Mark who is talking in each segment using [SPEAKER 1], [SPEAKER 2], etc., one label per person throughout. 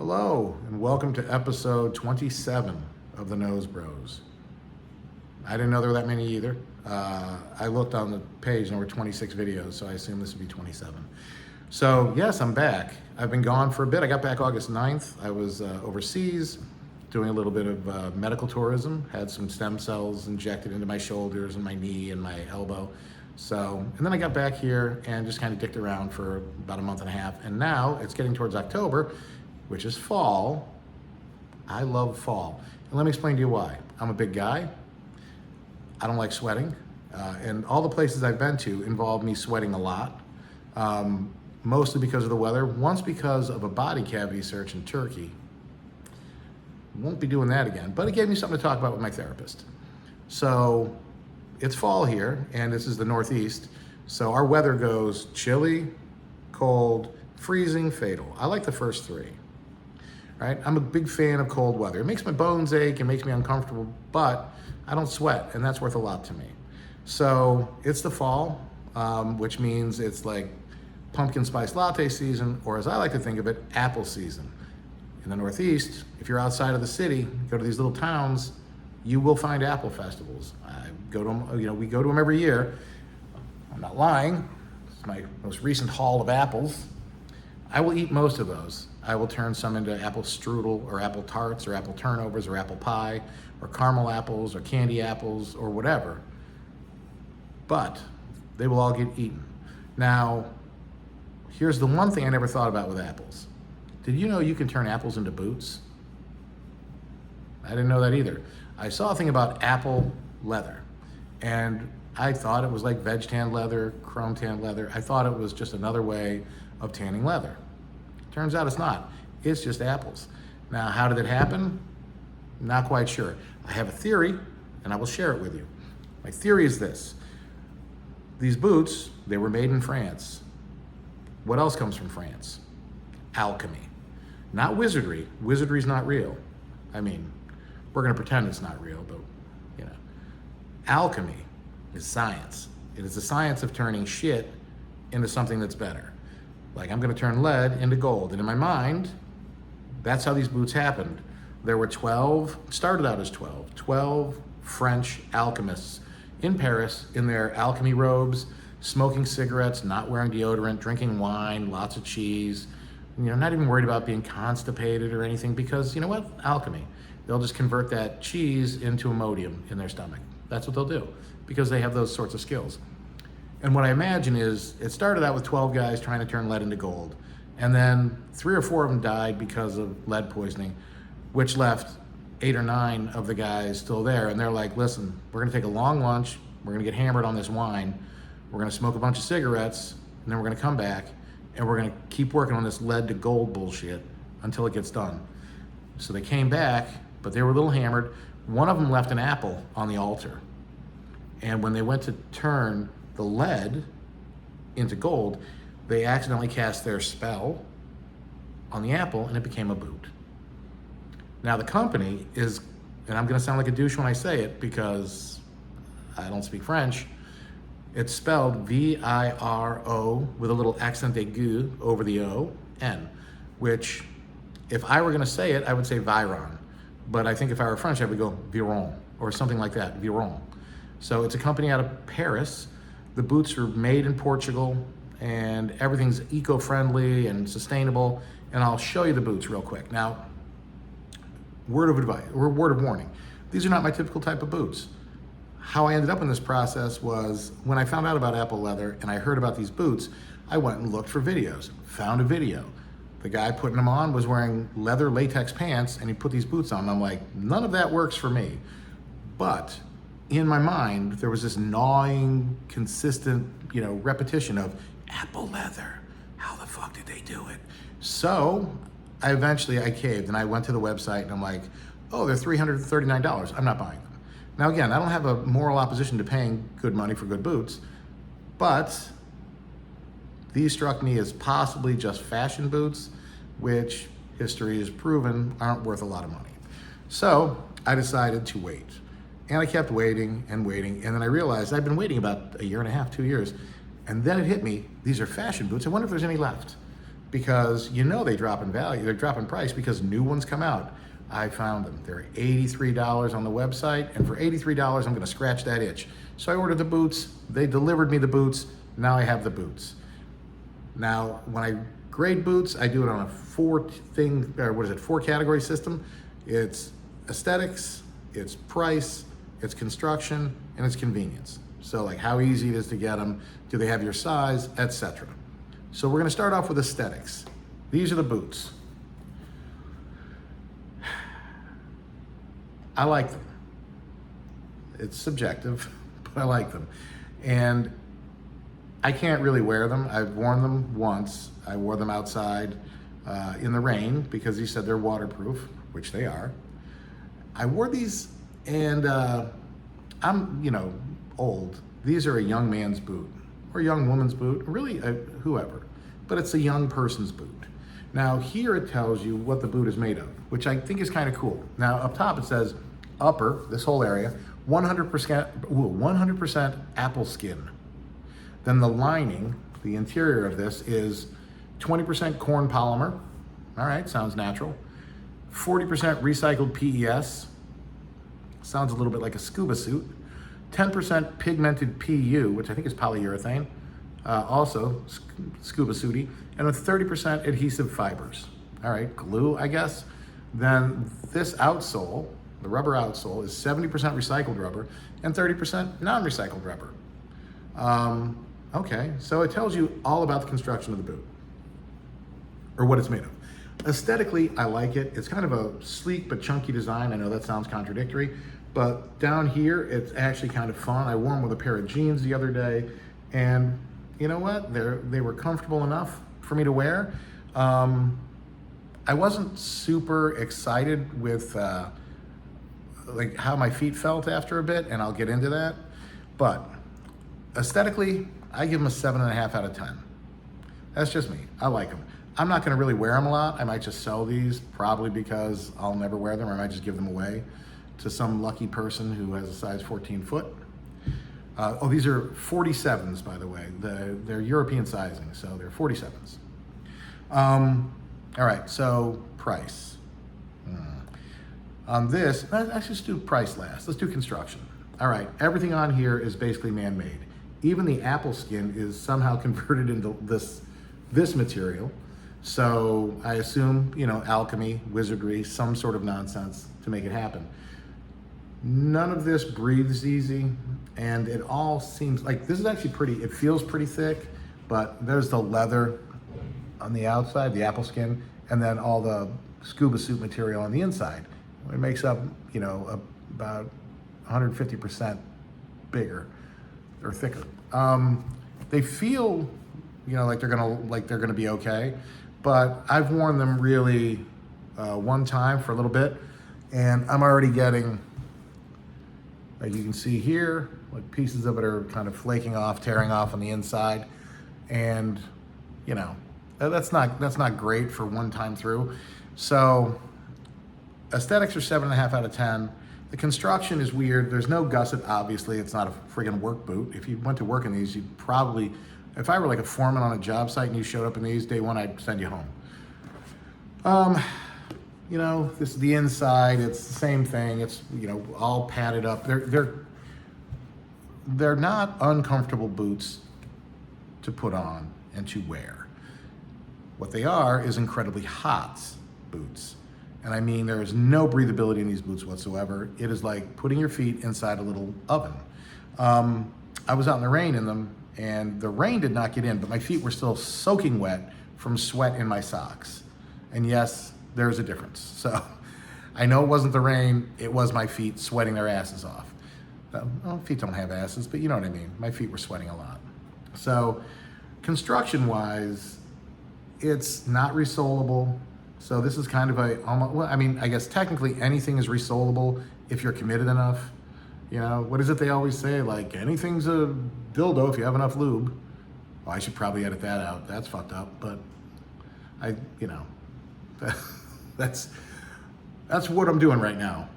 [SPEAKER 1] Hello, and welcome to episode 27 of the Nose Bros. I didn't know there were that many either. I looked on the page and there were 26 videos, so I assume this would be 27. So, yes, I'm back. I've been gone for a bit. I got back August 9th. I was overseas doing a little bit of medical tourism, had some stem cells injected into my shoulders and my knee and my elbow. And then I got back here and just kind of dicked around for about a month and a half. And now it's getting towards October, which is fall. I love fall. And let me explain to you why. I'm a big guy. I don't like sweating. And all the places I've been to involve me sweating a lot, mostly because of the weather. Once because of a body cavity search in Turkey. Won't be doing that again, but it gave me something to talk about with my therapist. So it's fall here, and this is the Northeast. So our weather goes chilly, cold, freezing, fatal. I like the first three. Right? I'm a big fan of cold weather. It makes my bones ache, it makes me uncomfortable, but I don't sweat, and that's worth a lot to me. So it's the fall, which means it's like pumpkin spice latte season, or as I like to think of it, apple season. In the Northeast, if you're outside of the city, go to these little towns, you will find apple festivals. I go to them, we go to them every year. I'm not lying. It's my most recent haul of apples. I will eat most of those. I will turn some into apple strudel or apple tarts or apple turnovers or apple pie or caramel apples or candy apples or whatever. But they will all get eaten. Now, here's the one thing I never thought about with apples. Did you know you can turn apples into boots? I didn't know that either. I saw a thing about apple leather, and I thought it was like veg tan leather, chrome tan leather. I thought it was just another way of tanning leather. Turns out it's not. It's just apples. Now, how did it happen? Not quite sure. I have a theory, and I will share it with you. My theory is this. These boots, they were made in France. What else comes from France? Alchemy. Not wizardry. Wizardry's not real. I mean, we're going to pretend it's not real, but, Alchemy is science. It is the science of turning shit into something that's better. Like, I'm going to turn lead into gold. And in my mind, that's how these boots happened. There were 12 French alchemists in Paris in their alchemy robes, smoking cigarettes, not wearing deodorant, drinking wine, lots of cheese, not even worried about being constipated or anything, because you know what? Alchemy. They'll just convert that cheese into Imodium in their stomach. That's what they'll do, because they have those sorts of skills. And what I imagine is it started out with 12 guys trying to turn lead into gold. And then 3 or 4 of them died because of lead poisoning, which left 8 or 9 of the guys still there. And they're like, listen, we're gonna take a long lunch. We're gonna get hammered on this wine. We're gonna smoke a bunch of cigarettes, and then we're gonna come back and we're gonna keep working on this lead to gold bullshit until it gets done. So they came back, but they were a little hammered. One of them left an apple on the altar. And when they went to turn the lead into gold, they accidentally cast their spell on the apple and it became a boot. Now the company is, and I'm gonna sound like a douche when I say it because I don't speak French, it's spelled V-I-R-O with a little accent aigu over the O-N, which if I were gonna say it, I would say Viron. But I think if I were French, I would go Viron or something like that, Viron. So it's a company out of Paris. The boots are made in Portugal and everything's eco-friendly and sustainable. And I'll show you the boots real quick. Now, word of advice, or word of warning. These are not my typical type of boots. How I ended up in this process was when I found out about apple leather and I heard about these boots, I went and looked for videos, found a video. The guy putting them on was wearing leather latex pants and he put these boots on. And I'm like, none of that works for me. But in my mind, there was this gnawing, consistent, repetition of apple leather. How the fuck did they do it? So I caved and I went to the website and I'm like, oh, they're $339. I'm not buying them. Now again, I don't have a moral opposition to paying good money for good boots, but these struck me as possibly just fashion boots, which history has proven aren't worth a lot of money. So I decided to wait. And I kept waiting and waiting. And then I realized I'd been waiting about a year and a half, 2 years. And then it hit me, these are fashion boots. I wonder if there's any left. because you know they drop in value, they drop in price because new ones come out. I found them. They're $83 on the website, and for $83, I'm gonna scratch that itch. So I ordered the boots, they delivered me the boots, now I have the boots. Now, when I grade boots, I do it on a four category system. It's aesthetics, it's price, it's construction, and it's convenience. So like how easy it is to get them, do they have your size, etc. So we're gonna start off with aesthetics. These are the boots. I like them. It's subjective, but I like them. And I can't really wear them. I've worn them once. I wore them outside in the rain because he said they're waterproof, which they are. I wore these, and I'm, old. These are a young man's boot or a young woman's boot, really whoever, but it's a young person's boot. Now here it tells you what the boot is made of, which I think is kind of cool. Now up top it says upper, this whole area, 100% apple skin. Then the lining, the interior of this is 20% corn polymer. All right, sounds natural. 40% recycled PES. Sounds a little bit like a scuba suit. 10% pigmented PU, which I think is polyurethane, also scuba suity, and with 30% adhesive fibers. All right, glue, I guess. Then this outsole, the rubber outsole, is 70% recycled rubber and 30% non-recycled rubber. Okay, so it tells you all about the construction of the boot, or what it's made of. Aesthetically, I like it. It's kind of a sleek but chunky design. I know that sounds contradictory, but down here, it's actually kind of fun. I wore them with a pair of jeans the other day, and you know what? They were comfortable enough for me to wear. I wasn't super excited with like how my feet felt after a bit, and I'll get into that. But aesthetically, I give them a 7.5 out of 10. That's just me. I like them. I'm not going to really wear them a lot. I might just sell these, probably because I'll never wear them, or I might just give them away to some lucky person who has a size 14 foot. These are 47s, by the way. They're European sizing, so they're 47s. All right, so price. On this, let's just do price last. Let's do construction. All right, everything on here is basically man-made. Even the apple skin is somehow converted into this material. So I assume, alchemy, wizardry, some sort of nonsense to make it happen. None of this breathes easy, and it all seems like this is actually it feels pretty thick, but there's the leather on the outside, the apple skin, and then all the scuba suit material on the inside. It makes up, about 150% bigger or thicker. They feel, like they're gonna be okay, but I've worn them really one time for a little bit, and I'm already getting, like you can see here, like pieces of it are kind of flaking off, tearing off on the inside, and that's not great for one time through. So aesthetics are 7.5 out of 10. The construction is weird. There's no gusset, obviously. It's not a friggin' work boot. If you went to work in these, you'd probably, if I were like a foreman on a job site and you showed up in these, day one, I'd send you home. This is the inside. It's the same thing. It's, all padded up. They're not uncomfortable boots to put on and to wear. What they are is incredibly hot boots. And I mean, there is no breathability in these boots whatsoever. It is like putting your feet inside a little oven. I was out in the rain in them, and the rain did not get in, but my feet were still soaking wet from sweat in my socks. And yes, there's a difference. So I know it wasn't the rain, it was my feet sweating their asses off. Feet don't have asses, but you know what I mean. My feet were sweating a lot. So construction-wise, it's not resolable. So this is kind of I guess technically anything is resolable if you're committed enough. What is it they always say? Like, anything's a dildo if you have enough lube. Well, I should probably edit that out. That's fucked up, but that's what I'm doing right now.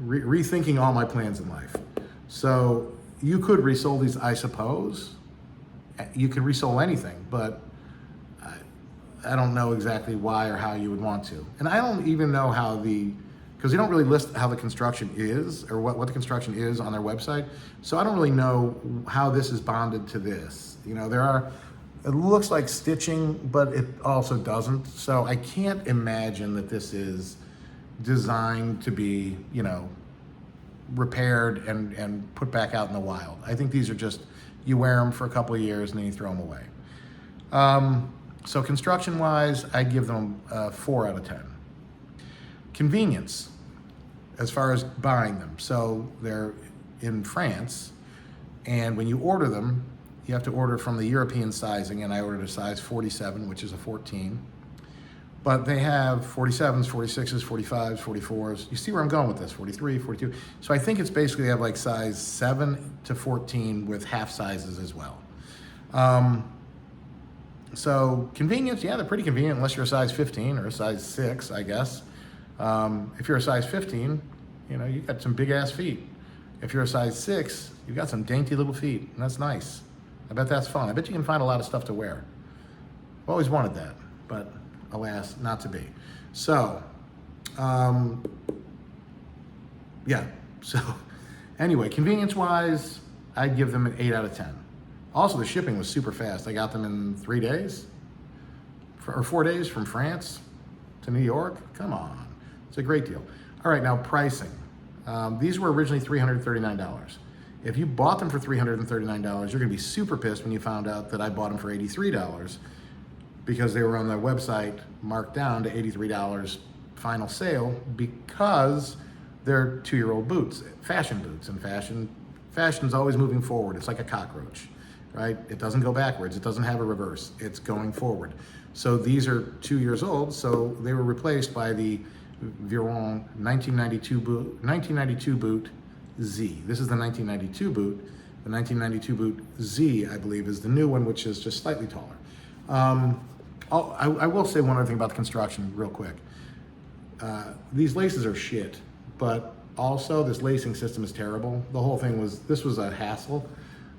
[SPEAKER 1] Rethinking all my plans in life. So you could resole these, I suppose. You could resole anything, but I don't know exactly why or how you would want to. And I don't even know how because they don't really list how the construction is or what the construction is on their website. So I don't really know how this is bonded to this. You know, it looks like stitching, but it also doesn't. So I can't imagine that this is designed to be, you know, repaired and put back out in the wild. I think these are just, you wear them for a couple of years and then you throw them away. So construction wise, I give them 4 out of 10. Convenience, as far as buying them. So they're in France, and when you order them, you have to order from the European sizing, and I ordered a size 47, which is a 14. But they have 47s, 46s, 45s, 44s. You see where I'm going with this, 43, 42. So I think it's basically, they have like size 7 to 14 with half sizes as well. So convenience, yeah, they're pretty convenient unless you're a size 15 or a size 6, I guess. If you're a size 15, you know, you've got some big ass feet. If you're a size 6, you've got some dainty little feet, and that's nice. I bet that's fun. I bet you can find a lot of stuff to wear. I've always wanted that, but alas, not to be. So, yeah. So, anyway, convenience-wise, I'd give them an 8 out of 10. Also, the shipping was super fast. I got them in 3 days, or 4 days from France to New York. Come on, it's a great deal. All right, now pricing. These were originally $339. If you bought them for $339, you're gonna be super pissed when you found out that I bought them for $83 because they were on their website marked down to $83 final sale because they're 2-year-old boots, fashion boots, and fashion's always moving forward. It's like a cockroach, right? It doesn't go backwards. It doesn't have a reverse. It's going forward. So these are 2 years old, so they were replaced by the Viron 1992 boot Z. This is the 1992 boot. The 1992 boot Z, I believe, is the new one, which is just slightly taller. I will say one other thing about the construction real quick. These laces are shit, but also this lacing system is terrible. The whole thing this was a hassle.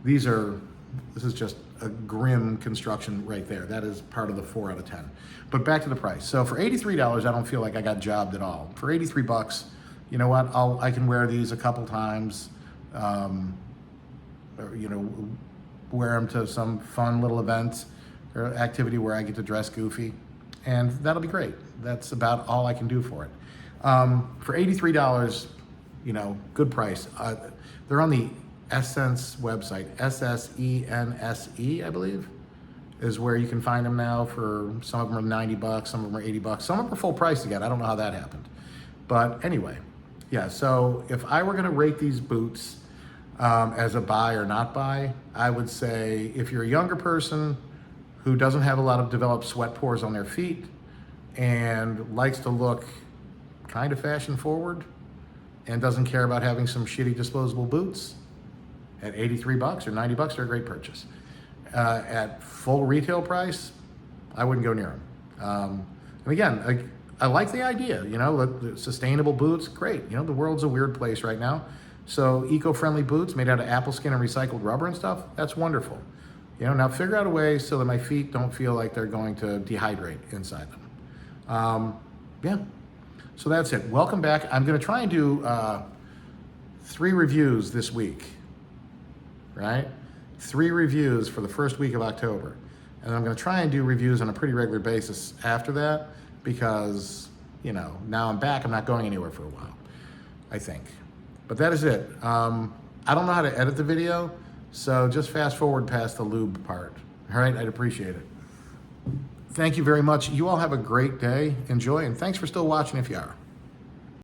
[SPEAKER 1] This is just a grim construction right there. That is part of the 4 out of 10. But back to the price. So for $83, I don't feel like I got jobbed at all. For 83 bucks, you know what? I can wear these a couple times, or, you know, wear them to some fun little event or activity where I get to dress goofy, and that'll be great. That's about all I can do for it. For $83, you know, good price. They're on the Essense website, SSENSE, I believe, is where you can find them now. For some of them are 90 bucks, some of them are 80 bucks, some of them are full price again. I don't know how that happened. But anyway, yeah, so if I were gonna rate these boots as a buy or not buy, I would say if you're a younger person who doesn't have a lot of developed sweat pores on their feet and likes to look kind of fashion forward and doesn't care about having some shitty disposable boots, at 83 bucks or 90 bucks, they're a great purchase. At full retail price, I wouldn't go near them. And again, I like the idea, you know, the sustainable boots, great. You know, the world's a weird place right now. So eco-friendly boots made out of apple skin and recycled rubber and stuff, that's wonderful. You know, now figure out a way so that my feet don't feel like they're going to dehydrate inside them. Yeah, so that's it. Welcome back. I'm gonna try and do 3 reviews this week, right? 3 reviews for the first week of October. And I'm gonna try and do reviews on a pretty regular basis after that because, you know, now I'm back, I'm not going anywhere for a while, I think. But that is it. I don't know how to edit the video, so just fast forward past the lube part. All right, I'd appreciate it. Thank you very much. You all have a great day. Enjoy, and thanks for still watching if you are.